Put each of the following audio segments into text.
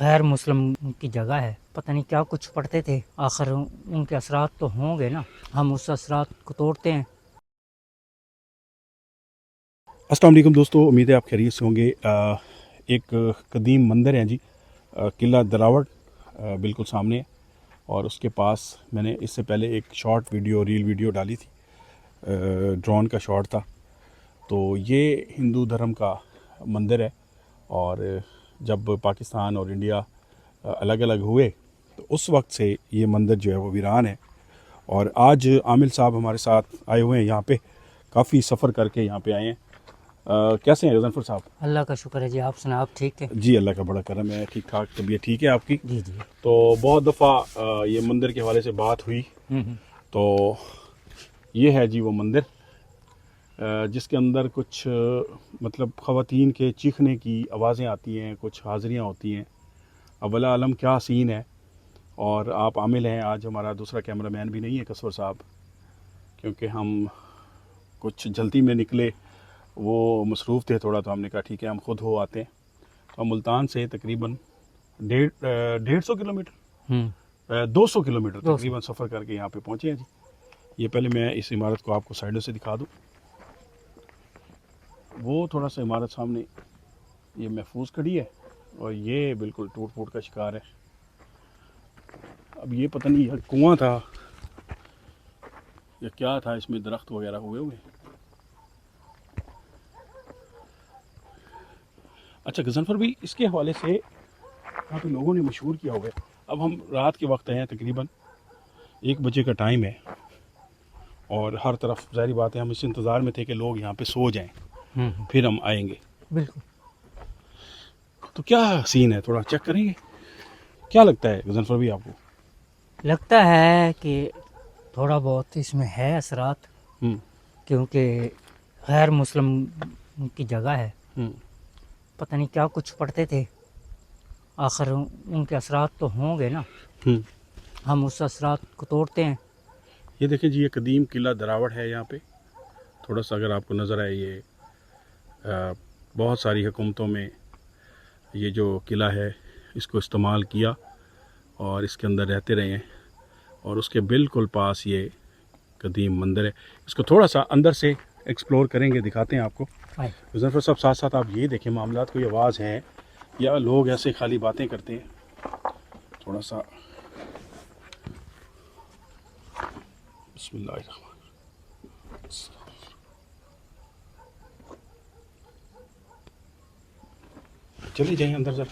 गैर मुस्लिम की जगह है। पता नहीं क्या कुछ पढ़ते थे, आखिर उनके असरात तो होंगे ना, हम उस असरात को तोड़ते हैं। अस्सलाम वालेकुम दोस्तों, उम्मीद है आप खैरियत से होंगे। एक कदीम मंदिर है जी, किला दरावड़ बिल्कुल सामने है। और उसके पास मैंने इससे पहले एक शॉर्ट वीडियो रील वीडियो डाली थी, ड्रोन का शॉट था। तो ये हिंदू धर्म का मंदिर है। और जब पाकिस्तान और इंडिया अलग अलग हुए तो उस वक्त से ये मंदिर जो है वो वीरान है। और आज आमिल साहब हमारे साथ आए हुए हैं यहाँ पे, काफ़ी सफ़र करके यहाँ पे आए हैं। कैसे हैं गजनफर साहब? अल्लाह का शुक्र है जी, आप सुना, आप ठीक है? जी अल्लाह का बड़ा करम है, ठीक ठाक तबीयत ठीक है आपकी? जी जी। तो बहुत दफ़ा ये मंदिर के हवाले से बात हुई। हम्म। तो ये है जी वो मंदिर, जिसके अंदर कुछ मतलब ख़वातीन के चीखने की आवाज़ें आती हैं, कुछ हाज़िरियाँ होती हैं। अव्वला आलम क्या सीन है। और आप आमिल हैं, आज हमारा दूसरा कैमरामैन भी नहीं है कसवर साहब, क्योंकि हम कुछ जल्दी में निकले, वो मसरूफ़ थे थोड़ा, तो हमने कहा ठीक है हम खुद हो आते हैं। तो हम मुल्तान से तकरीबन 150 किलोमीटर 200 किलोमीटर 200। तकरीबन सफ़र करके यहाँ पे पहुँचे हैं जी। ये पहले मैं इस इमारत को आपको साइडों से दिखा दूँ। वो थोड़ा सा इमारत सामने ये महफूज खड़ी है, और ये बिल्कुल टूट फूट का शिकार है। अब ये पता नहीं यह कुआं था या क्या था, इसमें दरख्त वगैरह हुए हुए। अच्छा गजनफर भी इसके हवाले से यहाँ पे लोगों ने मशहूर किया हुआ है। अब हम रात के वक्त हैं, तकरीबन 1 बजे का टाइम है, और हर तरफ ज़ाहिर बात है हम इस इंतज़ार में थे कि लोग यहाँ पे सो जाएं, फिर हम आएंगे। बिल्कुल। तो क्या सीन है, थोड़ा चेक करेंगे? क्या लगता है गजनफर भी आपको? लगता है कि थोड़ा बहुत इसमें है असरात, हम्म। क्योंकि गैर मुस्लिम की जगह है। हम्म। पता नहीं क्या कुछ पढ़ते थे, आखिर उनके असरात तो होंगे ना, हम्म। हम उस असरात को तोड़ते हैं। ये देखें जी, ये कदीम किला दरावड़ है यहाँ पे। थोड़ा सा अगर आपको नज़र आए, ये बहुत सारी हुकूमतों में ये जो किला है इसको इस्तेमाल किया और इसके अंदर रहते रहे हैं। और उसके बिल्कुल पास ये कदीम मंदिर है। इसको थोड़ा सा अंदर से एक्सप्लोर करेंगे, दिखाते हैं आपको। आए। मुजफ्फर साहब साथ साथ आप ये देखें, मामलात कोई आवाज़ है या लोग ऐसे खाली बातें करते हैं? थोड़ा सा बिस्मिल्लाह। चलिए जाइए अंदर सर।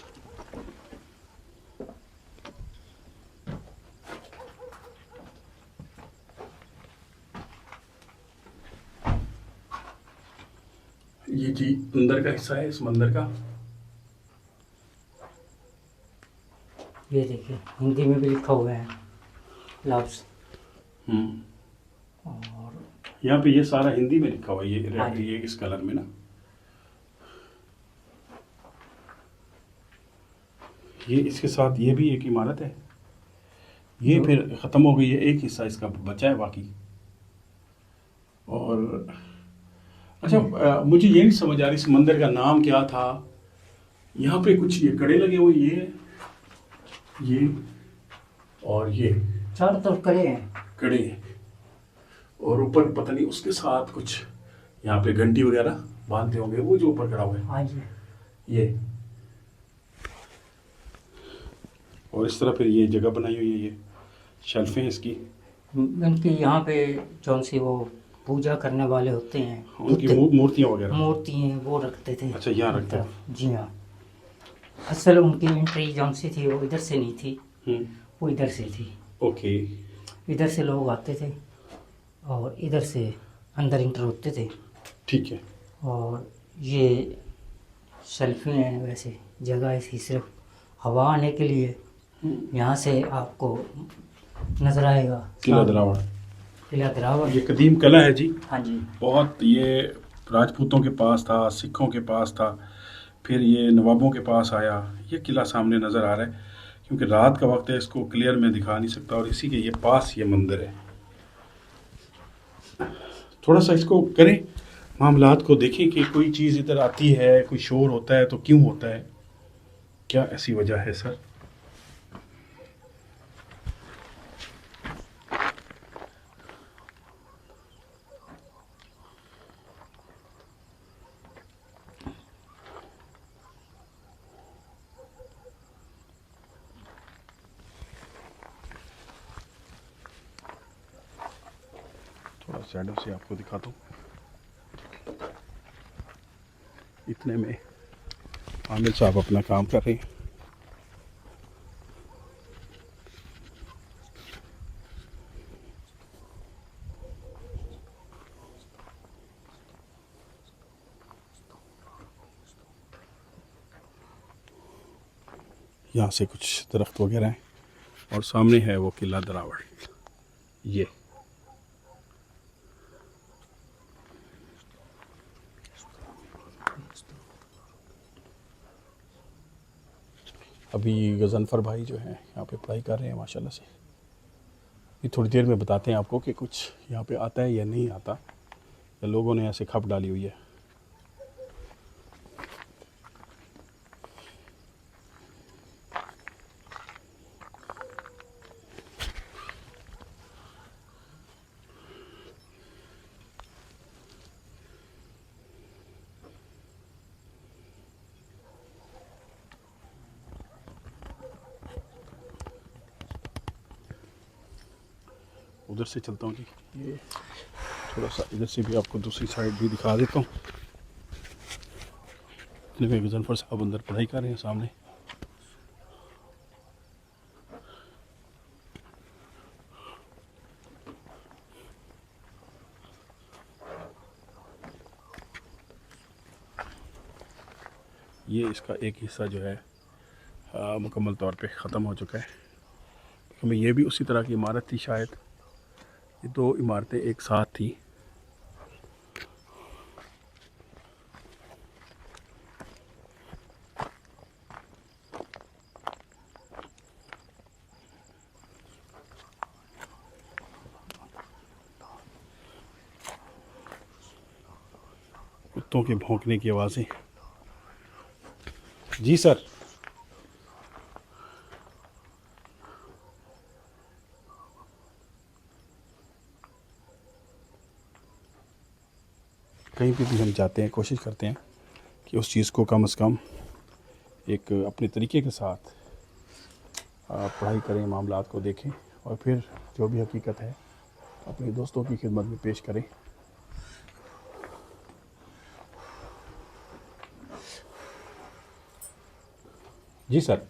ये जी अंदर का हिस्सा है इस मंदिर का। ये देखिए, हिंदी में भी लिखा हुआ है लफ्ज़। और यहाँ पे ये सारा हिंदी में लिखा हुआ है, हाँ जी। ये इस कलर में ना। ये इसके साथ ये भी एक इमारत है, ये जो फिर ख़त्म हो गई है, एक हिस्सा इसका बचा है बाकी। और अच्छा, मुझे ये नहीं समझ आ रही इस मंदिर का नाम क्या था। यहाँ पे कुछ ये कड़े लगे हुए, ये और ये चारों तरफ करे हैं। कड़े हैं, और ऊपर पता नहीं उसके साथ कुछ यहाँ पे घंटी वगैरह बांधते होंगे, वो जो ऊपर खड़ा हुआ है हाँ जी। ये। और इस तरह फिर ये जगह बनाई हुई है, ये शेल्फें इसकी। उनकी यहाँ पे जौन सी वो पूजा करने वाले होते हैं, उनकी बुद्ध मूर्तियाँ वगैरह। मूर्ति हैं, वो रखते थे। अच्छा, यहाँ एक रखते हैं। तरफ। जी हाँ। असल उनकी एंट्री जौन सी थी वो इधर से नहीं थी, वो इधर से थी। ओके। इधर से लोग आते थे और इधर से अंदर इंटर होते थे। ठीक है। और ये शेल्फें हैं, वैसे जगह ऐसी सिर्फ हवा आने के लिए। यहाँ से आपको नज़र आएगा किला दरावड़। किला दरावड़। ये कदीम किला है जी। हाँ जी। बहुत ये राजपूतों के पास था, सिखों के पास था, फिर ये नवाबों के पास आया। ये किला सामने नज़र आ रहा है, क्योंकि रात का वक्त है, इसको क्लियर मैं दिखा नहीं सकता। और इसी के ये पास ये मंदिर है। थोड़ा सा इसको करें, मामलात को देखें कि कोई चीज़ इधर आती है, कोई शोर होता है तो क्यों होता है। क्या ऐसी वजह है सर? थोड़ा शैडो से आपको दिखाता हूँ। इतने में आमिर साहब अपना काम कर रहे हैं। यहाँ से कुछ दरख्त वगैरह हैं और सामने है वो किला दरावड़। ये अभी गज़नफ़र भाई जो हैं यहाँ पे पढ़ाई कर रहे हैं माशाल्लाह से। ये थोड़ी देर में बताते हैं आपको कि कुछ यहाँ पे आता है या नहीं आता, या लोगों ने ऐसे खप डाली हुई है। उधर से चलता हूँ जी, ये थोड़ा सा इधर से भी आपको दूसरी साइड भी दिखा देता हूँ। इतने में गज़नफ़र साहब अंदर पढ़ाई कर रहे हैं सामने। ये इसका एक हिस्सा जो है मुकम्मल तौर पे ख़त्म हो चुका है। हमें ये भी उसी तरह की इमारत थी शायद, ये दो इमारतें एक साथ थी। कुत्तों के भौंकने की आवाज़ें। जी सर, कहीं पे भी हम जाते हैं कोशिश करते हैं कि उस चीज़ को कम से कम एक अपने तरीके के साथ पढ़ाई करें, मामलात को देखें और फिर जो भी हकीकत है अपने दोस्तों की खिदमत में पेश करें। जी सर।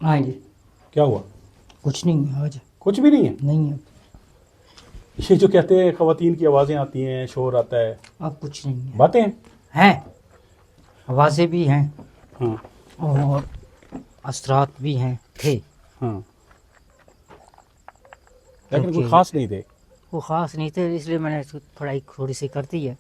हाँ जी। क्या हुआ? कुछ नहीं है आज। कुछ भी नहीं है? नहीं है। ये जो कहते हैं ख़वातीन की आवाज़ें आती हैं, शोर आता है, अब कुछ नहीं है। बातें हैं? हैं, आवाज़ें भी हैं। हाँ और असरात भी हैं, थे। हाँ, लेकिन कोई ख़ास नहीं थे। वो ख़ास नहीं थे, इसलिए मैंने पढ़ाई थोड़ी सी कर दी है।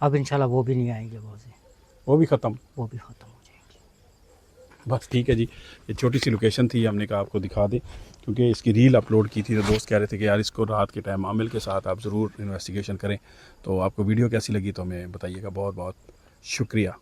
अब इंशाल्लाह वो भी नहीं आएंगे, वो भी ख़त्म। वो भी ख़त्म हो जाएंगे। बस ठीक है जी, ये छोटी सी लोकेशन थी, हमने कहा आपको दिखा दें क्योंकि इसकी रील अपलोड की थी तो दोस्त कह रहे थे कि यार इसको रात के टाइम आमिल के साथ आप ज़रूर इन्वेस्टिगेशन करें। तो आपको वीडियो कैसी लगी तो हमें बताइएगा। बहुत बहुत शुक्रिया।